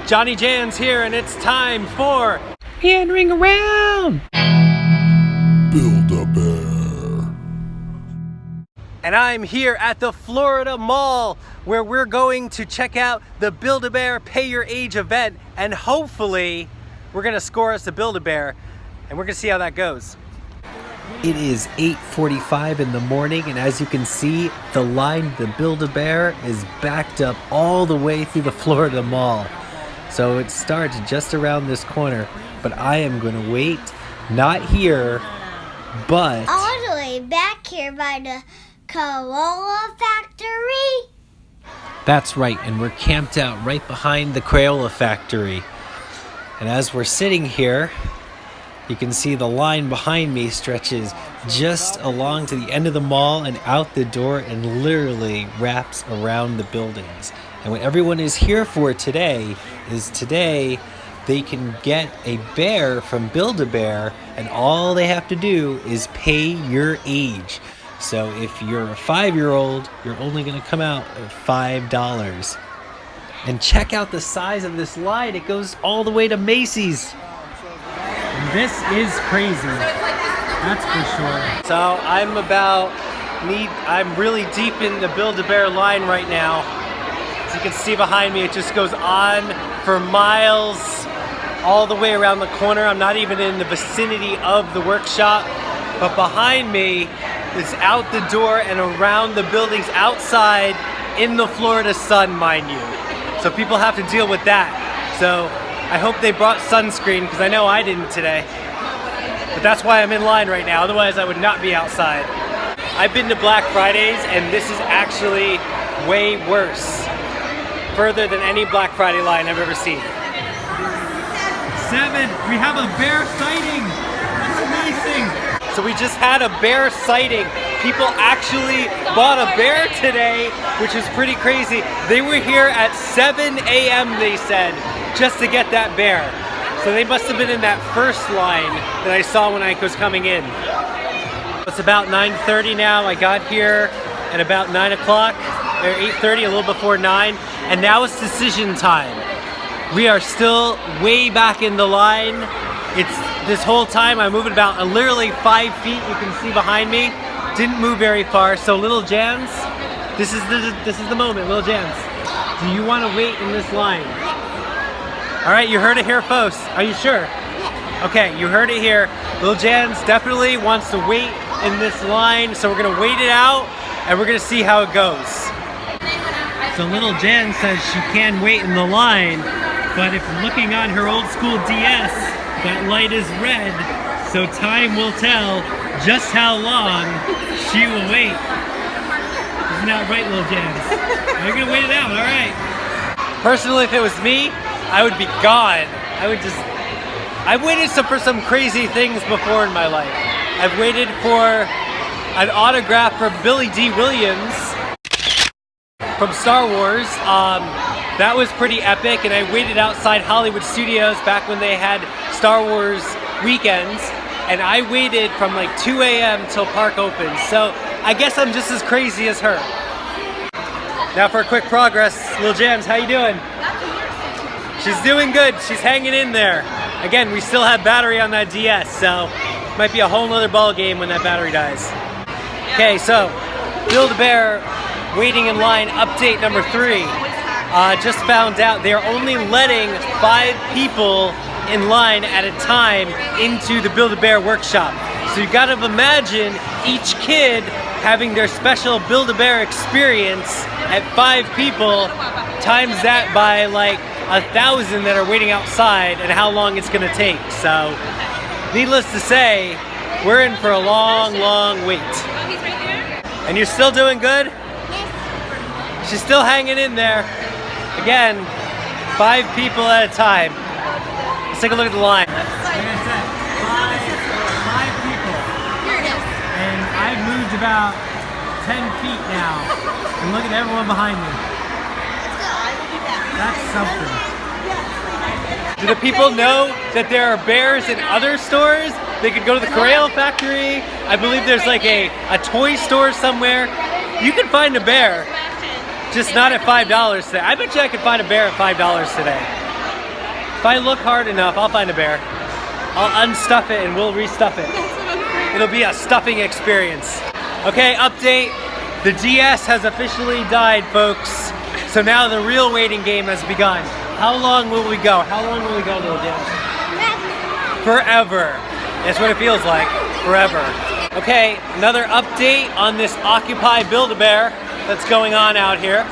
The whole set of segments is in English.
JohnnyJans here, and it's time for Meandering Around! Build-A-Bear. And I'm here at the Florida Mall, where we're going to check out the Build-A-Bear Pay Your Age event, and hopefully we're gonna score us a Build-A-Bear, and we're gonna see how that goes. It is 8:45 in the morning, and as you can see, the line to the Build-A-Bear is backed up all the way through the Florida Mall. So it starts just around this corner, but I am gonna wait, not here, but all the way back here by the Crayola factory. That's right, and we're camped out right behind the Crayola factory. And as we're sitting here, you can see the line behind me stretches just along to the end of the mall and out the door and literally wraps around the buildings. And what everyone is here for today is they can get a bear from Build-A-Bear, and all they have to do is pay your age. So if you're a 5-year-old, you're only going to come out at $5. And check out the size of this line. It goes all the way to Macy's. This is crazy. That's for sure. So I'm really deep in the Build-A-Bear line right now. As you can see behind me, it just goes on for miles all the way around the corner. I'm not even in the vicinity of the workshop, but behind me is out the door and around the buildings outside in the Florida sun, mind you. So people have to deal with that. So I hope they brought sunscreen, because I know I didn't today. But that's why I'm in line right now, otherwise I would not be outside. I've been to Black Fridays, and this is actually way worse. Further than any Black Friday line I've ever seen. 7, we have a bear sighting. That's amazing. So we just had a bear sighting. People actually bought a bear today, which is pretty crazy. They were here at 7 a.m. they said, just to get that bear. So they must have been in that first line that I saw when I was coming in. It's about 9:30 now. I got here at about 9 o'clock, or 8:30, a little before 9, and now it's decision time. We are still way back in the line. It's this whole time I'm moving about literally 5 feet. You can see behind me. Didn't move very far. So Little Jans, this is the moment. Little Jans, do you want to wait in this line? All right, you heard it here first. Are you sure? Okay, you heard it here. Little Jans definitely wants to wait in this line, so we're gonna wait it out and we're gonna see how it goes. So Little Jan says she can wait in the line, but if looking on her old school DS, that light is red, so time will tell just how long she will wait. Isn't that right, Little Jans? We're gonna wait it out, all right. Personally, if it was me, I would be gone. I've waited for some crazy things before in my life. I've waited for an autograph from Billy D. Williams from Star Wars. That was pretty epic, and I waited outside Hollywood Studios back when they had Star Wars weekends, and I waited from like 2 a.m. till park opened. So I guess I'm just as crazy as her. Now for a quick progress, Lil Jams, how you doing? She's doing good. She's hanging in there. Again, we still have battery on that DS, so might be a whole nother ball game when that battery dies. Okay, so Build-A-Bear waiting in line update number 3. Just found out they're only letting 5 people in line at a time into the Build-A-Bear workshop. So you gotta imagine each kid having their special Build-A-Bear experience at 5 people, times that by like 1,000 that are waiting outside, and how long it's gonna take. So needless to say, we're in for a long, long wait. And you're still doing good? She's still hanging in there. Again, 5 people at a time. Let's take a look at the line. Like I said, five people. Here it is. And I've moved about 10 feet now. And look at everyone behind me. That's something. Do the people know that there are bears in other stores? They could go to the Crayola factory. I believe there's like a toy store somewhere. You can find a bear, just not at $5 today. I bet you I could find a bear at $5 today. If I look hard enough, I'll find a bear. I'll unstuff it and we'll restuff it. It'll be a stuffing experience. Okay, update. The DS has officially died, folks. So now the real waiting game has begun. How long will we go? How long will we go, little Jans? Forever. That's what it feels like. Forever. Okay, another update on this Occupy Build-A-Bear that's going on out here.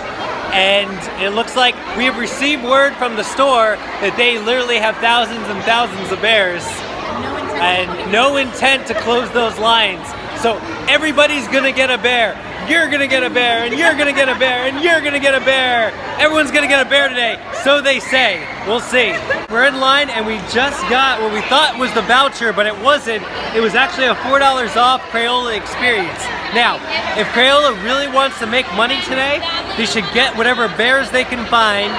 And it looks like we have received word from the store that they literally have thousands and thousands of bears. And no intent to close those lines. So everybody's gonna get a bear. You're gonna get a bear, and you're gonna get a bear, and you're gonna get a bear. Everyone's gonna get a bear today, so they say. We'll see. We're in line, and we just got what we thought was the voucher, but it wasn't. It was actually a $4 off Crayola experience. Now, if Crayola really wants to make money today, they should get whatever bears they can find,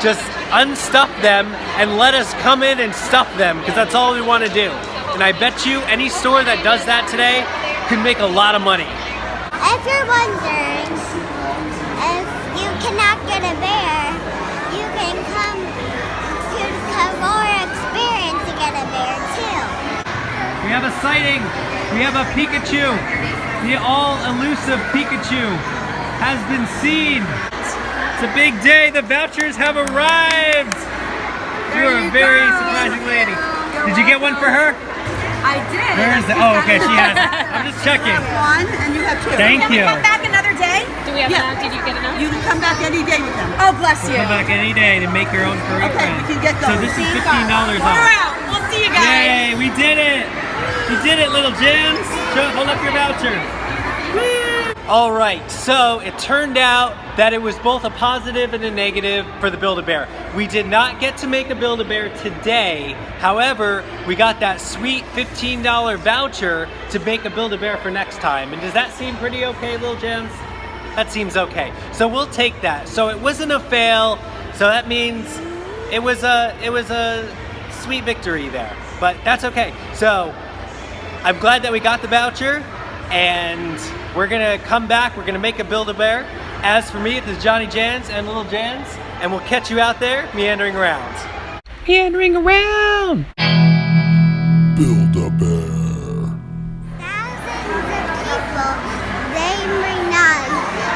just unstuff them, and let us come in and stuff them, because that's all we want to do. And I bet you any store that does that today can make a lot of money. If you're wondering if you cannot get a bear, you can come to the Crayola experience to get a bear too. We have a sighting. We have a Pikachu. The all-elusive Pikachu has been seen. It's a big day. The vouchers have arrived. You're a very surprising lady. Did you get one for her? I did. Where is it? Oh, okay, she has it. I'm just checking. You have one and you have two. Thank Can you. we come back another day? Do we have enough? Did you get enough? You can come back any day with them. Oh, bless you. Come back any day to make your own furry Okay, friend. we can get So those. this is $15 We're off. out. We'll see you guys. Yay, we did it. We did it, little Jans. Hold up your voucher. All right, so it turned out that it was both a positive and a negative for the Build-A-Bear. We did not get to make a Build-A-Bear today. However, we got that sweet $15 voucher to make a Build-A-Bear for next time. And does that seem pretty okay, little Jans? That seems okay. So we'll take that. So it wasn't a fail. So that means it was a sweet victory there. But that's okay. So I'm glad that we got the voucher. And we're gonna come back, we're gonna make a Build-A-Bear. As for me, this is JohnnyJans and Little Jans, and we'll catch you out there meandering around. Meandering around! Build-A-Bear. Thousands of people, they may not.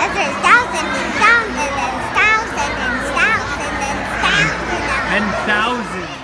If there's thousands and thousands and thousands and thousands and thousands And thousands.